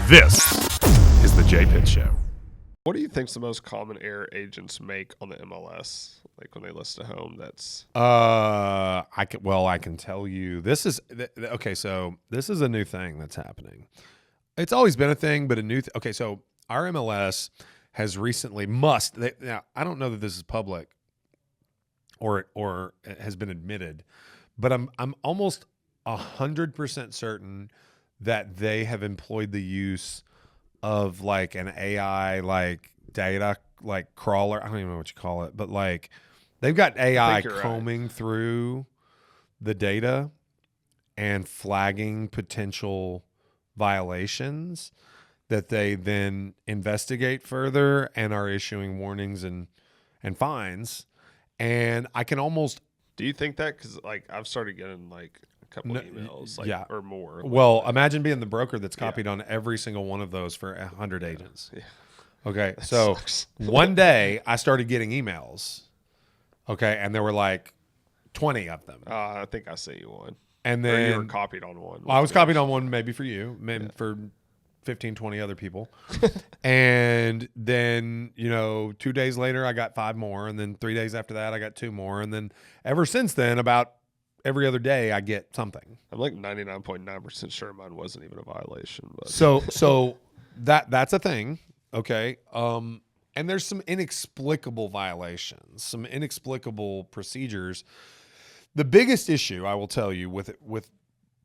This is the J Pitt Show. What do you think's the most common error agents make on the MLS? Like when they list a home, that's I can tell you this is okay. So this is a new thing that's happening. It's always been a thing, but a new. Okay, so our MLS has recently now I don't know that this is public or it has been admitted, but I'm almost 100% certain that they have employed the use of like an AI like data like crawler. I don't even know what you call it, but like they've got AI combing through the data and flagging potential violations that they then investigate further and are issuing warnings and fines. And I can almost. Do you think that? Because like I've started getting like a couple emails, like, or more. Well, imagine being the broker that's copied on every single one of those for 100 agents. Yeah. Okay, That so sucks. one day I started getting emails. Okay, and there were like 20 of them. I think I sent you one. And then you were copied on one. I was copied on one, maybe for you, maybe for 15, 20 other people. And then, 2 days later, I got 5 more. And then 3 days after that, I got 2 more. And then ever since then, about every other day, I get something. I'm like 99.9% sure mine wasn't even a violation. But. So that's a thing. Okay. And there's some inexplicable violations, some inexplicable procedures. The biggest issue I will tell you with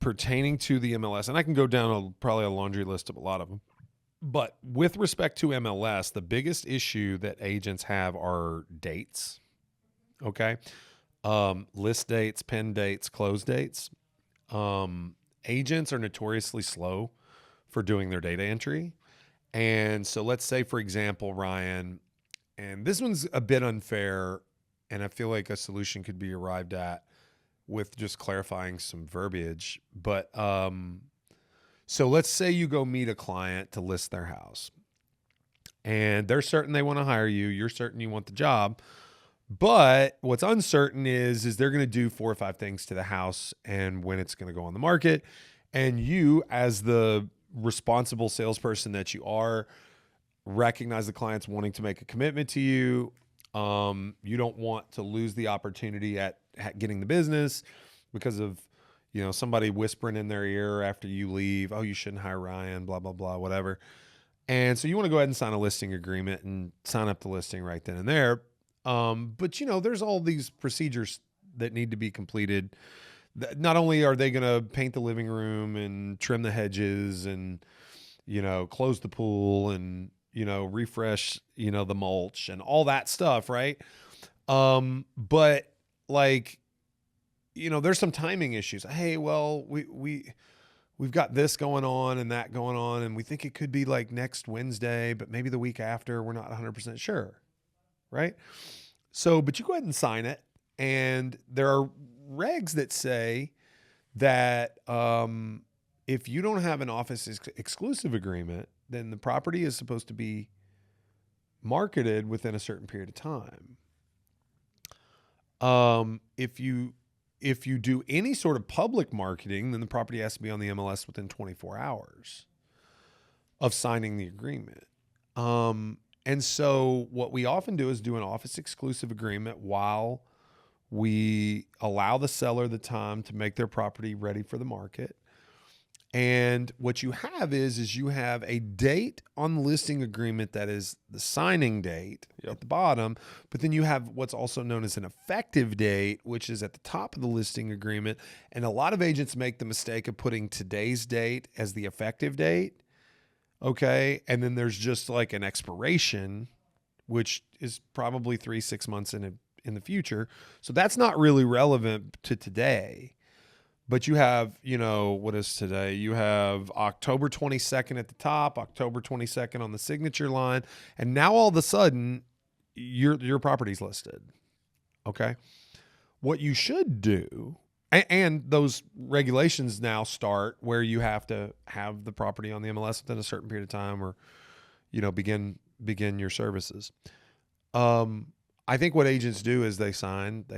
pertaining to the MLS, and I can go down probably a laundry list of a lot of them, but with respect to MLS, the biggest issue that agents have are dates. Okay. List dates, pen dates, close dates. Agents are notoriously slow for doing their data entry. And so let's say, for example, Ryan, and this one's a bit unfair, and I feel like a solution could be arrived at with just clarifying some verbiage. But so let's say you go meet a client to list their house, and they're certain they want to hire you. You're certain you want the job. But what's uncertain is they're going to do 4 or 5 things to the house and when it's going to go on the market. And you, as the responsible salesperson that you are, recognize the client's wanting to make a commitment to you. You don't want to lose the opportunity at getting the business because of, somebody whispering in their ear after you leave, oh, you shouldn't hire Ryan, blah, blah, blah, whatever. And so you want to go ahead and sign a listing agreement and sign up the listing right then and there. But there's all these procedures that need to be completed. Not only are they going to paint the living room and trim the hedges and, close the pool and, refresh, the mulch and all that stuff. Right. But like, there's some timing issues. Hey, well, we've got this going on and that going on, and we think it could be like next Wednesday, but maybe the week after. We're not 100% sure. Right. So, but you go ahead and sign it. And there are regs that say that if you don't have an office exclusive agreement, then the property is supposed to be marketed within a certain period of time. If you do any sort of public marketing, then the property has to be on the MLS within 24 hours of signing the agreement. And so what we often do is do an office exclusive agreement while we allow the seller the time to make their property ready for the market. And what you have is you have a date on the listing agreement that is the signing date at the bottom, but then you have what's also known as an effective date, which is at the top of the listing agreement. And a lot of agents make the mistake of putting today's date as the effective date. Okay. And then there's just like an expiration, which is probably 3-6 months in the future. So that's not really relevant to today. But you have, what is today? You have October 22nd at the top, October 22nd on the signature line. And now all of a sudden your property's listed. Okay. What you should do, and those regulations now start where you have to have the property on the MLS within a certain period of time, or, begin your services. I think what agents do is they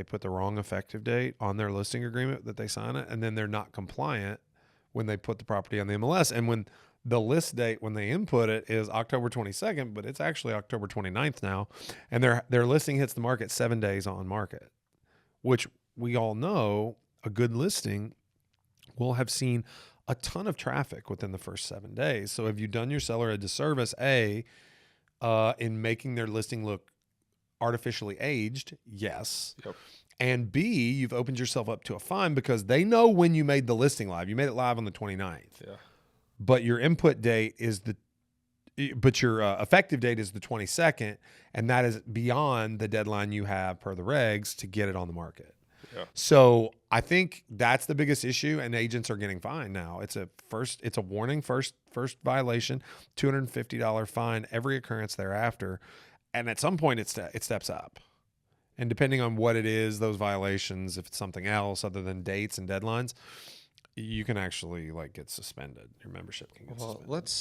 put the wrong effective date on their listing agreement that they sign it, and then they're not compliant when they put the property on the MLS. And when the list date when they input it is October 22nd, but it's actually October 29th now, and their listing hits the market 7 days on market, which we all know a good listing will have seen a ton of traffic within the first 7 days. So have you done your seller a disservice, in making their listing look artificially aged? Yes. Yep. And B, you've opened yourself up to a fine because they know when you made the listing live. You made it live on the 29th. Yeah. But your input date is your effective date is the 22nd, and that is beyond the deadline you have per the regs to get it on the market. Yeah. So I think that's the biggest issue, and agents are getting fined now. It's a warning, first violation, $250 fine every occurrence thereafter, and at some point it steps up. And depending on what it is, those violations, if it's something else other than dates and deadlines, you can actually get suspended. Your membership can get suspended.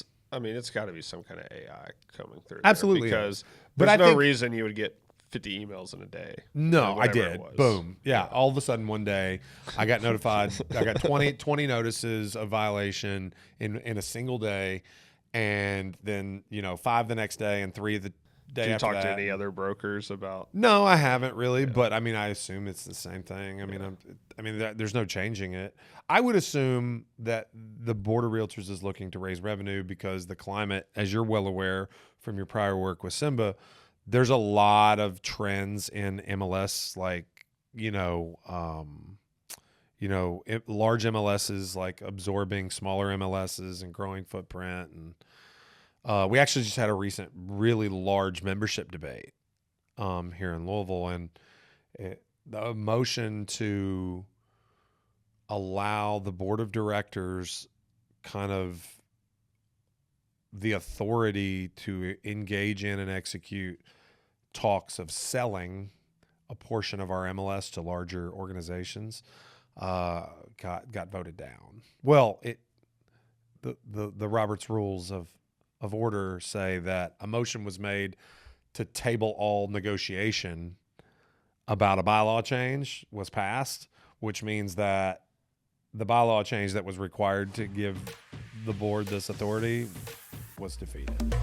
It's got to be some kind of AI coming through. Absolutely, because but there's I no think reason you would get 50 emails in a day. No, I whatever it did. was. Boom. Yeah. All of a sudden one day I got notified. I got 20 notices of violation in a single day. And then, 5 the next day and 3 the day Do you after talk that. to any other brokers about? No, I haven't really, but I assume it's the same thing. There's no changing it. I would assume that the Board of Realtors is looking to raise revenue because the climate, as you're well aware from your prior work with Simba, there's a lot of trends in MLS, large MLSs like absorbing smaller MLSs and growing footprint. And we actually just had a recent really large membership debate here in Louisville, and the motion to allow the board of directors kind of the authority to engage in and execute talks of selling a portion of our MLS to larger organizations got voted down. Well, the Robert's Rules of Order say that a motion was made to table all negotiation about a bylaw change was passed, which means that the bylaw change that was required to give the board this authority was defeated.